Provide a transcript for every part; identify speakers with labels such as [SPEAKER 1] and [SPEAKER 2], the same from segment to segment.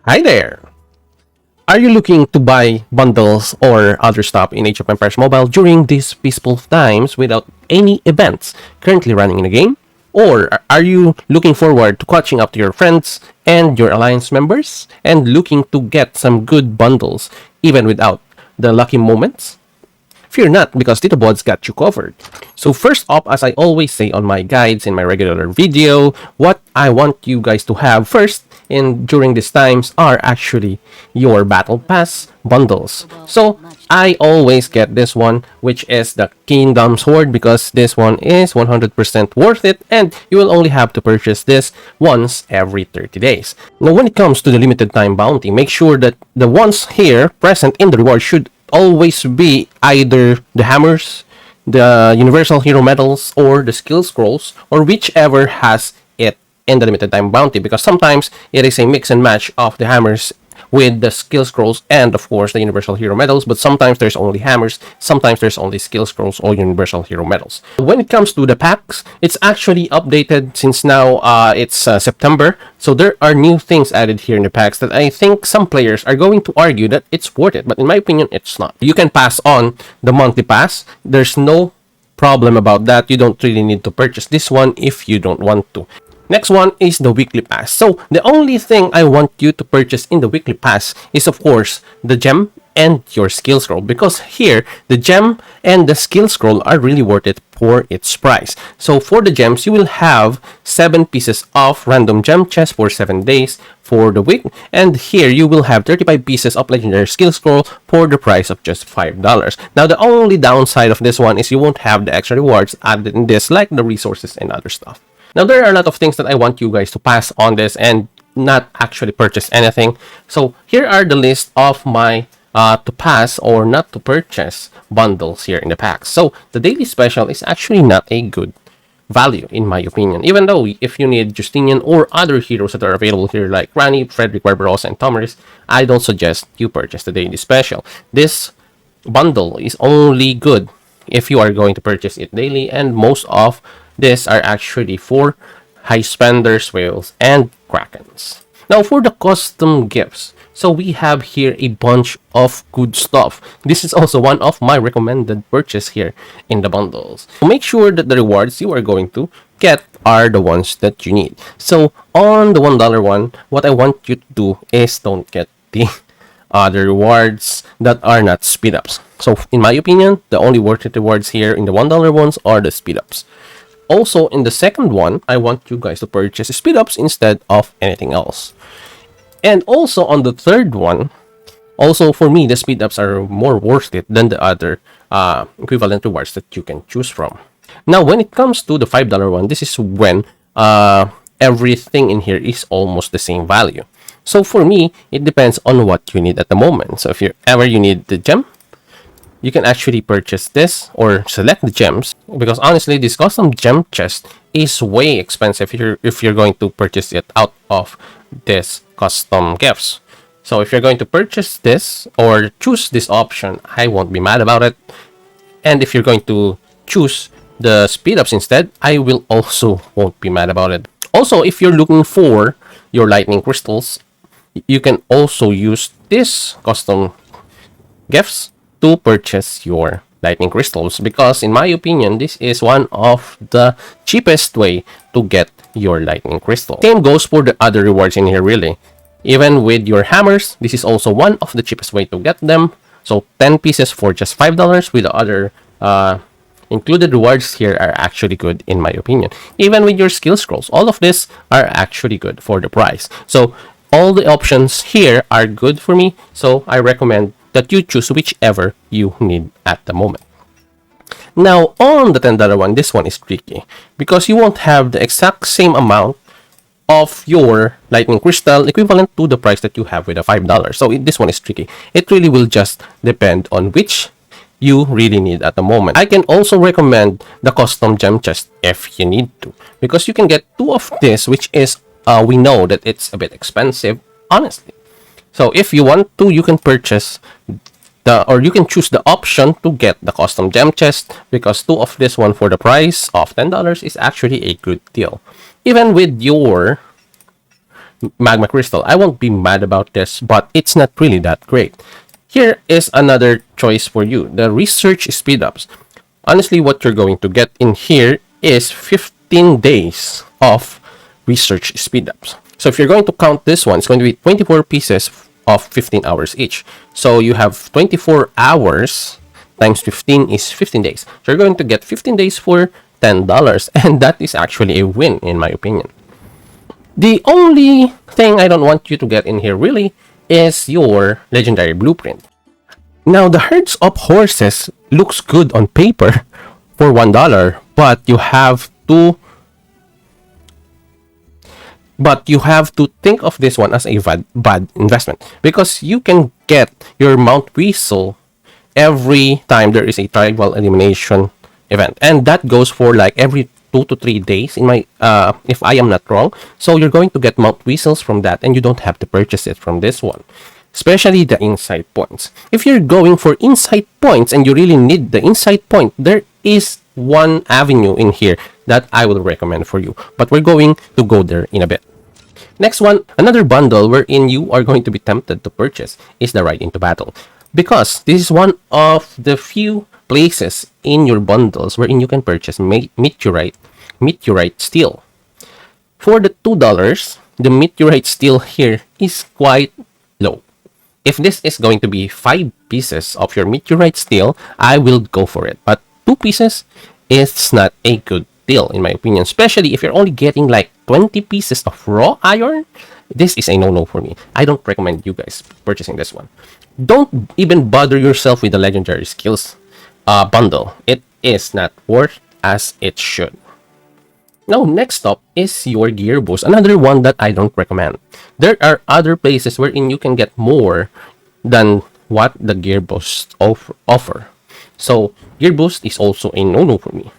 [SPEAKER 1] Hi there! Are you looking to buy bundles or other stuff in Age of Empires Mobile during these peaceful times without any events currently running in the game? Or are you looking forward to catching up to your friends and your alliance members and looking to get some good bundles even without the lucky moments? Fear not, because TITOBODS got you covered. So first up, as I always say on my guides in my regular video, what I want you guys to have first and during these times are actually your battle pass bundles. So I always get this one, which is the Kingdom Sword, because this one is 100% worth it and you will only have to purchase this once every 30 days. Now when it comes to the limited time bounty, make sure that the ones here present in the reward should always be either the hammers, the universal hero medals, or the skill scrolls, or whichever has it in the limited time bounty, because sometimes it is a mix and match of the hammers with the skill scrolls and of course the universal hero medals, but sometimes there's only hammers, sometimes there's only skill scrolls or universal hero medals. When it comes to the packs, it's actually updated since now it's September, so there are new things added here in the packs that I think some players are going to argue that it's worth it, but in my opinion it's not. You can pass on the monthly pass, there's no problem about that. You don't really need to purchase this one if you don't want to. Next one is the weekly pass. So the only thing I want you to purchase in the weekly pass is of course the gem and your skill scroll, because here the gem and the skill scroll are really worth it for its price. So for the gems, you will have 7 pieces of random gem chest for 7 days for the week, and here you will have 35 pieces of legendary skill scroll for the price of just $5. Now the only downside of this one is you won't have the extra rewards added in this, like the resources and other stuff. Now, there are a lot of things that I want you guys to pass on this and not actually purchase anything. So, here are the list of my to pass or not to purchase bundles here in the packs. So, the daily special is actually not a good value in my opinion. Even though if you need Justinian or other heroes that are available here like Rani, Frederick Barbarossa, and Tomaris, I don't suggest you purchase the daily special. This bundle is only good if you are going to purchase it daily, and most of these are actually for high spenders, whales, and krakens. Now for the custom gifts, so we have here a bunch of good stuff. This is also one of my recommended purchase here in the bundles. So make sure that the rewards you are going to get are the ones that you need. So on the $1 one, what I want you to do is don't get the other rewards that are not speed ups. So in my opinion, the only worth it rewards here in the $1 ones are the speed ups. Also, in the second one, I want you guys to purchase speed ups instead of anything else. And also on the third one, also for me, the speed ups are more worth it than the other equivalent rewards that you can choose from. Now, when it comes to the $5 one, this is when everything in here is almost the same value. So for me, it depends on what you need at the moment. So if you need the gem, you can actually purchase this or select the gems, because honestly this custom gem chest is way expensive if you're going to purchase it out of this custom gifts. So if you're going to purchase this or choose this option, I won't be mad about it. And if you're going to choose the speed ups instead, I will also won't be mad about it. Also, if you're looking for your lightning crystals, you can also use this custom gifts to purchase your lightning crystals, because in my opinion this is one of the cheapest way to get your lightning crystal. Same goes for the other rewards in here really. Even with your hammers, this is also one of the cheapest way to get them. So 10 pieces for just $5 with the other included rewards here are actually good in my opinion. Even with your skill scrolls, all of this are actually good for the price. So all the options here are good for me, so I recommend that you choose whichever you need at the moment. Now, on the $10 one, this one is tricky because you won't have the exact same amount of your lightning crystal equivalent to the price that you have with a $5. So this one is tricky. It really will just depend on which you really need at the moment. I can also recommend the custom gem chest if you need to, because you can get 2 of this, which is we know that it's a bit expensive, honestly. So if you want to, you can purchase you can choose the option to get the custom gem chest, because 2 of this one for the price of $10 is actually a good deal. Even with your magma crystal, I won't be mad about this, but it's not really that great. Here is another choice for you, the research speed ups. Honestly, what you're going to get in here is 15 days of research speed ups. So if you're going to count this one, it's going to be 24 pieces of 15 hours each. So you have 24 hours times 15 is 15 days. So you're going to get 15 days for $10, and that is actually a win in my opinion. The only thing I don't want you to get in here really is your legendary blueprint. Now, the herds of horses looks good on paper for $1, but you have to think of this one as a bad investment, because you can get your Mount Weasel every time there is a tribal elimination event, and that goes for like every 2 to 3 days in my if I am not wrong. So you're going to get Mount Weasels from that, and you don't have to purchase it from this one, especially the insight points. If you're going for insight points and you really need the insight point, there is one avenue in here that I will recommend for you, but we're going to go there in a bit. Next one, another bundle wherein you are going to be tempted to purchase is the Ride into Battle, because this is one of the few places in your bundles wherein you can purchase meteorite steel. For the $2, the meteorite steel here is quite low. If this is going to be 5 pieces of your meteorite steel, I will go for it. But 2 pieces is not a good deal in my opinion, especially if you're only getting like 20 pieces of raw iron. This is a no-no for me. I don't recommend you guys purchasing this one. Don't even bother yourself with the legendary skills bundle. It is not worth as it should. Now, next up is your gear boost, another one that I don't recommend. There are other places wherein you can get more than what the gear boost offer. So gear boost is also a no-no for me.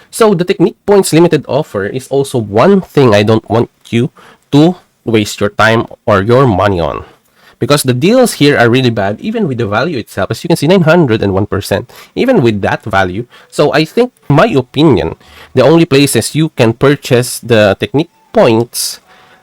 [SPEAKER 1] So the technique points limited offer is also one thing I don't want you to waste your time or your money on, because the deals here are really bad, even with the value itself. As you can see, 901%, even with that value. So I think, in my opinion, the only places you can purchase the technique points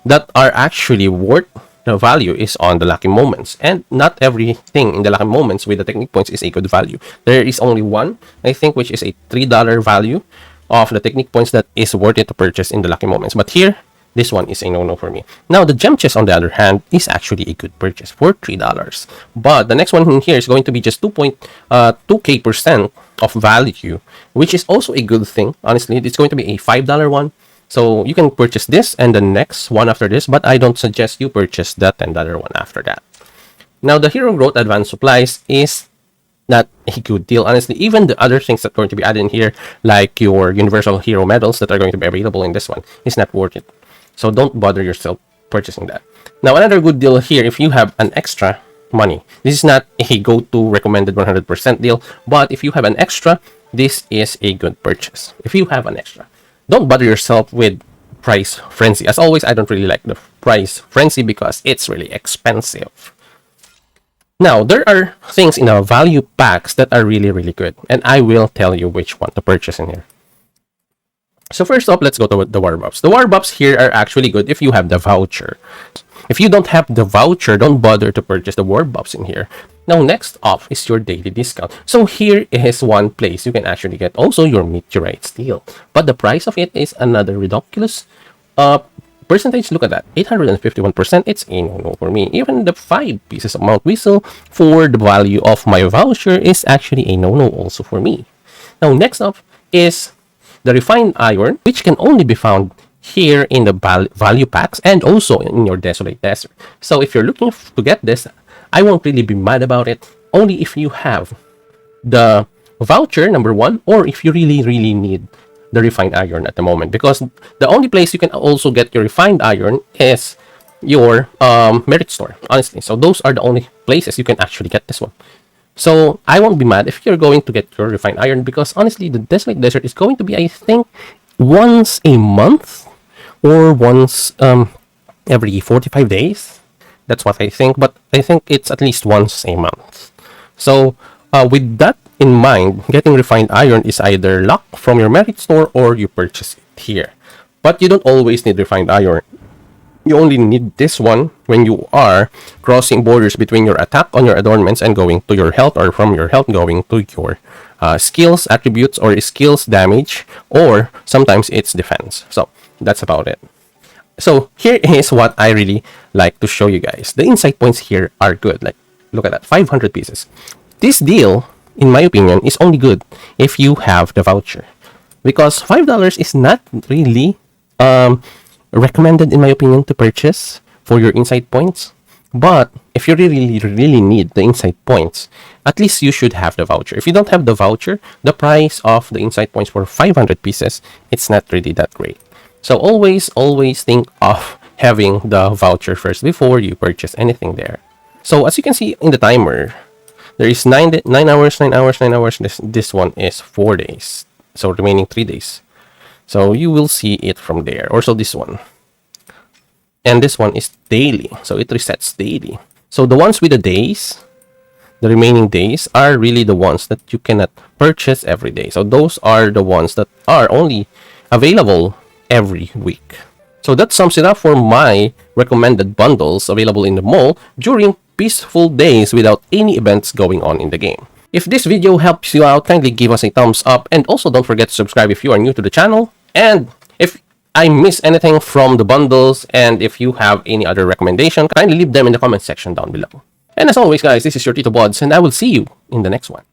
[SPEAKER 1] that are actually worth the value is on the lucky moments, and not everything in the lucky moments with the technique points is a good value. There is only one, I think, which is a $3 value of the technique points that is worth it to purchase in the lucky moments. But here, this one is a no-no for me. Now, the gem chest, on the other hand, is actually a good purchase for $3. But the next one in here is going to be just 2.2k% of value, which is also a good thing. Honestly, it's going to be a $5 one. So you can purchase this and the next one after this, but I don't suggest you purchase the $10 one after that. Now, the Hero Growth Advanced Supplies is not a good deal, honestly. Even the other things that are going to be added in here, like your Universal Hero Medals that are going to be available in this one, is not worth it. So don't bother yourself purchasing that. Now, another good deal here, if you have an extra money. This is not a go-to recommended 100% deal, but if you have an extra, this is a good purchase. If you have an extra, don't bother yourself with price frenzy. As always, I don't really like the price frenzy because it's really expensive. Now, there are things in the value packs that are really, really good, and I will tell you which one to purchase in here. So first up, let's go to the war buffs. The war buffs here are actually good if you have the voucher. If you don't have the voucher, don't bother to purchase the war buffs in here. Now, next up is your daily discount. So here is one place you can actually get also your meteorite steel, but the price of it is another ridiculous percentage. Look at that, 851%. It's a no-no for me. Even the 5 pieces of Mount Weasel for the value of my voucher is actually a no-no also for me. Now, next up is the refined iron, which can only be found here in the value packs and also in your desolate desert. So if you're looking to get this, I won't really be mad about it, only if you have the voucher, number one, or if you really, really need the refined iron at the moment, because the only place you can also get your refined iron is your merit store, honestly. So those are the only places you can actually get this one. So I won't be mad if you're going to get your refined iron, because honestly, the desolate desert is going to be, I think, once a month or once every 45 days. That's what I think, but I think it's at least once a month. So with that in mind, getting refined iron is either luck from your merit store or you purchase it here. But you don't always need refined iron You only need this one when you are crossing borders between your attack on your adornments and going to your health, or from your health going to your skills attributes or skills damage, or sometimes it's defense. So that's about it. So here is what I really like to show you guys. The insight points here are good. Like, look at that, 500 pieces. This deal, in my opinion, is only good if you have the voucher, because $5 is not really recommended, in my opinion, to purchase for your insight points. But if you really need the insight points, at least you should have the voucher. If you don't have the voucher, the price of the insight points for 500 pieces, it's not really that great. So always think of having the voucher first before you purchase anything there. So as you can see in the timer, there is 9 hours, 9 hours, 9 hours. This one is 4 days. So remaining 3 days. So you will see it from there. Also this one. And this one is daily. So it resets daily. So the ones with the days, the remaining days, are really the ones that you cannot purchase every day. So those are the ones that are only available every week. So that sums it up for my recommended bundles available in the mall during peaceful days without any events going on in the game. If this video helps you out, kindly give us a thumbs up, and also don't forget to subscribe if you are new to the channel. And if I miss anything from the bundles, and if you have any other recommendation, kindly leave them in the comment section down below. And as always guys, this is your TITOBODS, and I will see you in the next one.